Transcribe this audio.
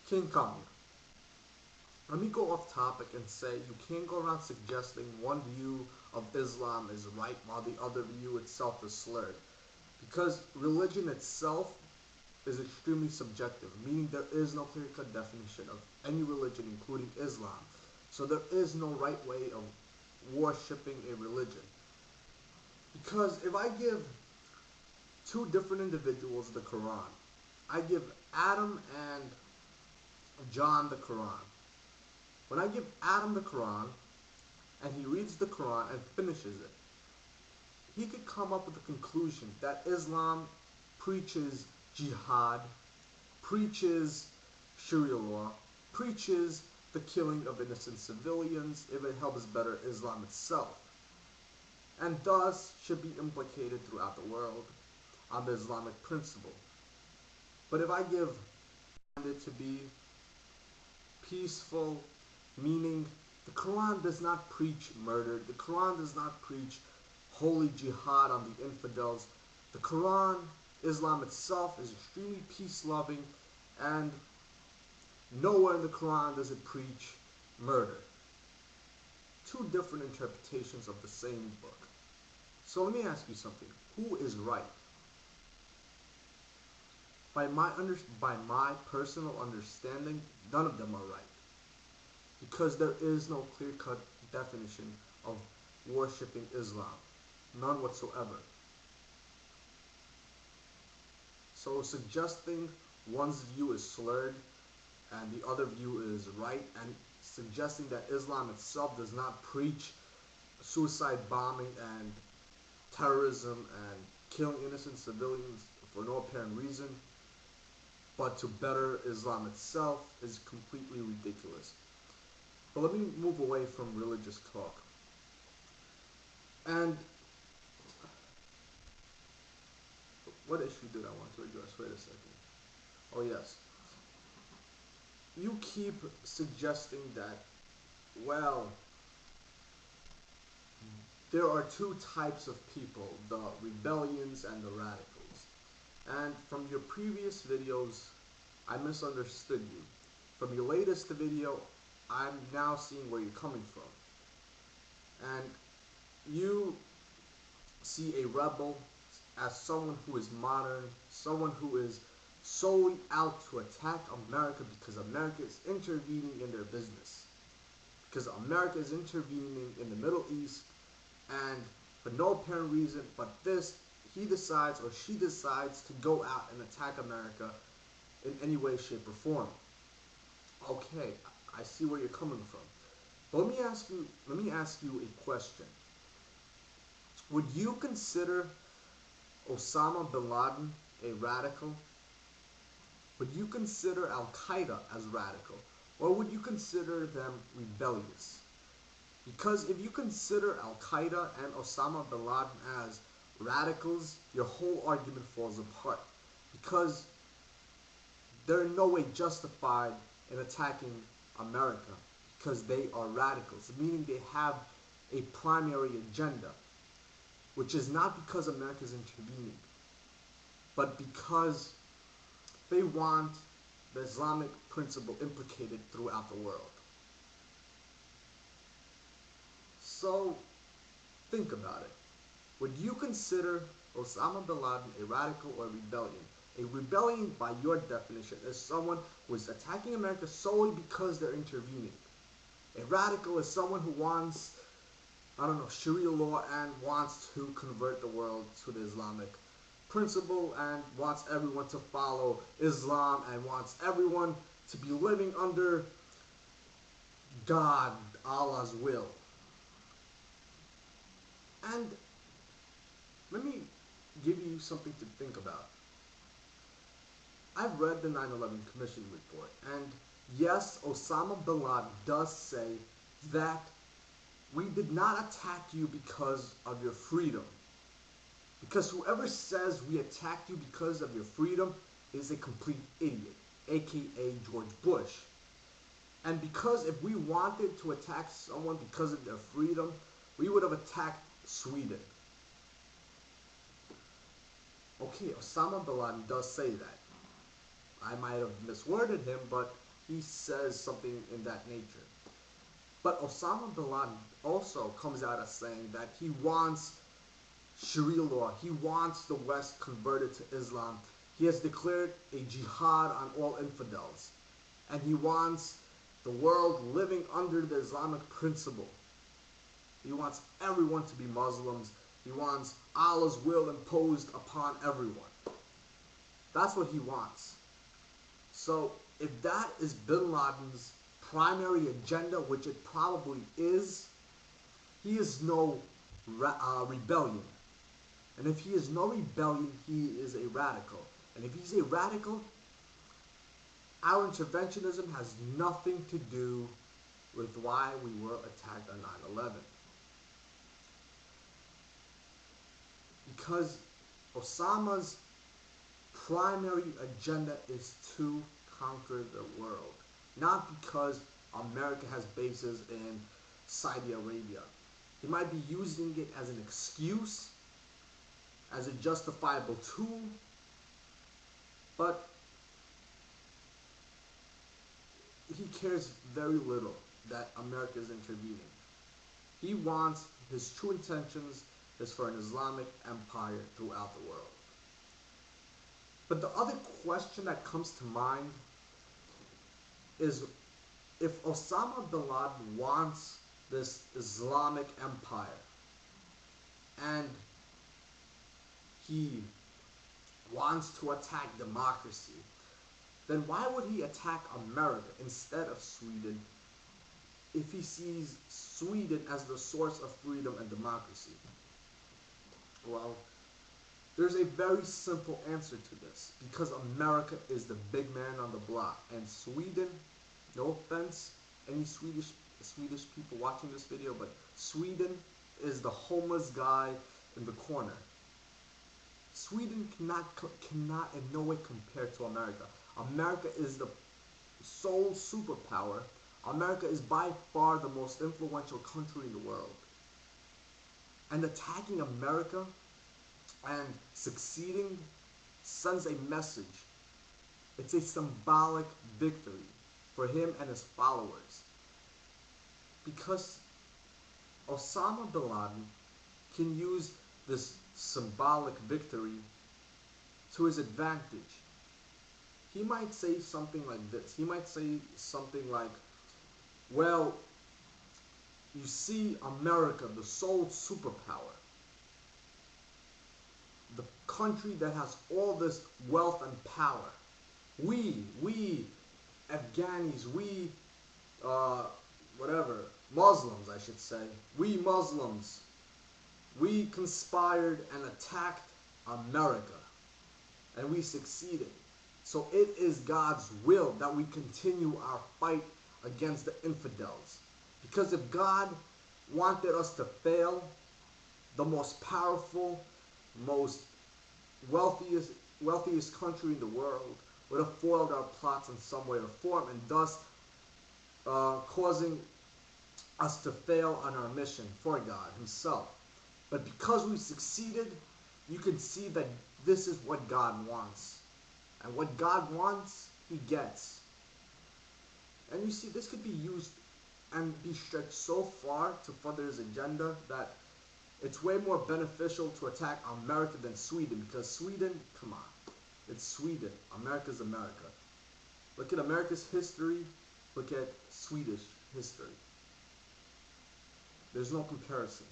King Kong. Let me go off topic and say you can't go around suggesting one view of Islam is right while the other view itself is slurred. Because religion itself is extremely subjective, meaning there is no clear-cut definition of any religion, including Islam. So there is no right way of worshipping a religion. Because if I give two different individuals the Quran, I give Adam and John the Quran. When I give Adam the Quran and he reads the Quran and finishes it, he could come up with the conclusion that Islam preaches jihad, preaches Sharia law, preaches the killing of innocent civilians if it helps better Islam itself, and thus should be implicated throughout the world on the Islamic principle. But if I give it to be peaceful, meaning the Quran does not preach murder, the Quran does not preach holy jihad on the infidels. The Quran, Islam itself, is extremely peace-loving, and nowhere in the Quran does it preach murder. Two different interpretations of the same book. So let me ask you something. Who is right? By my personal understanding, none of them are right. Because there is no clear-cut definition of worshipping Islam. None whatsoever. So suggesting one's view is slurred and the other view is right, and suggesting that Islam itself does not preach suicide bombing and terrorism and killing innocent civilians for no apparent reason, but to better Islam itself, is completely ridiculous. But let me move away from religious talk. And what issue did I want to address? Wait a second. Oh yes. You keep suggesting that, well, there are two types of people, the rebellions and the radicals. And from your previous videos, I misunderstood you. From your latest video, I'm now seeing where you're coming from. And you see a rebel as someone who is modern, someone who is solely out to attack America because America is intervening in their business. Because America is intervening in the Middle East, and for no apparent reason but this, he decides or she decides to go out and attack America in any way, shape, or form. Okay, I see where you're coming from. But let me ask you a question. Would you consider Osama bin Laden a radical? Would you consider Al-Qaeda as radical? Or would you consider them rebellious? Because if you consider Al-Qaeda and Osama bin Laden as radicals, your whole argument falls apart. Because they're in no way justified in attacking America because they are radicals, meaning they have a primary agenda, which is not because America is intervening, but because they want the Islamic principle implicated throughout the world. So, think about it. Would you consider Osama bin Laden a radical or a rebellion? A rebellion, by your definition, is someone who is attacking America solely because they're intervening. A radical is someone who wants, Sharia law and wants to convert the world to the Islamic principle and wants everyone to follow Islam and wants everyone to be living under God, Allah's will. And let me give you something to think about. I've read the 9/11 Commission report, and yes, Osama bin Laden does say that we did not attack you because of your freedom. Because whoever says we attacked you because of your freedom is a complete idiot, aka George Bush. And because if we wanted to attack someone because of their freedom, we would have attacked Sweden. Okay, Osama bin Laden does say that. I might have misworded him, but he says something in that nature. But Osama bin Laden also comes out as saying that he wants Sharia law. He wants the West converted to Islam. He has declared a jihad on all infidels. And he wants the world living under the Islamic principle. He wants everyone to be Muslims. He wants Allah's will imposed upon everyone. That's what he wants. So if that is bin Laden's primary agenda, which it probably is, he is no rebellion. And if he is no rebellion, he is a radical. And if he's a radical, our interventionism has nothing to do with why we were attacked on 9/11. Because Osama's primary agenda is to conquer the world. Not because America has bases in Saudi Arabia. He might be using it as an excuse, as a justifiable tool, but he cares very little that America is intervening. He wants, his true intentions is for an Islamic empire throughout the world. But the other question that comes to mind is, if Osama bin Laden wants this Islamic empire and he wants to attack democracy, then why would he attack America instead of Sweden if he sees Sweden as the source of freedom and democracy? Well, there's a very simple answer to this. Because America is the big man on the block, and Sweden, no offense, any Swedish people watching this video, but Sweden is the homeless guy in the corner. Sweden cannot in no way compare to America. America is the sole superpower. America is by far the most influential country in the world. And attacking America and succeeding sends a message. It's a symbolic victory for him and his followers. Because Osama bin Laden can use this symbolic victory to his advantage. He might say something like this. He might say something like, well, you see, America, the sole superpower, the country that has all this wealth and power. We Afghanis, Muslims, I should say. We Muslims, we conspired and attacked America, and we succeeded. So it is God's will that we continue our fight against the infidels. Because if God wanted us to fail, the most powerful, most wealthiest country in the world would have foiled our plots in some way or form, and thus causing us to fail on our mission for God himself. But because we succeeded, you can see that this is what God wants. And what God wants, he gets. And you see, this could be used and be stretched so far to further his agenda that it's way more beneficial to attack America than Sweden, because Sweden, come on, it's Sweden. America's America. Look at America's history, look at Swedish history. There's no comparison.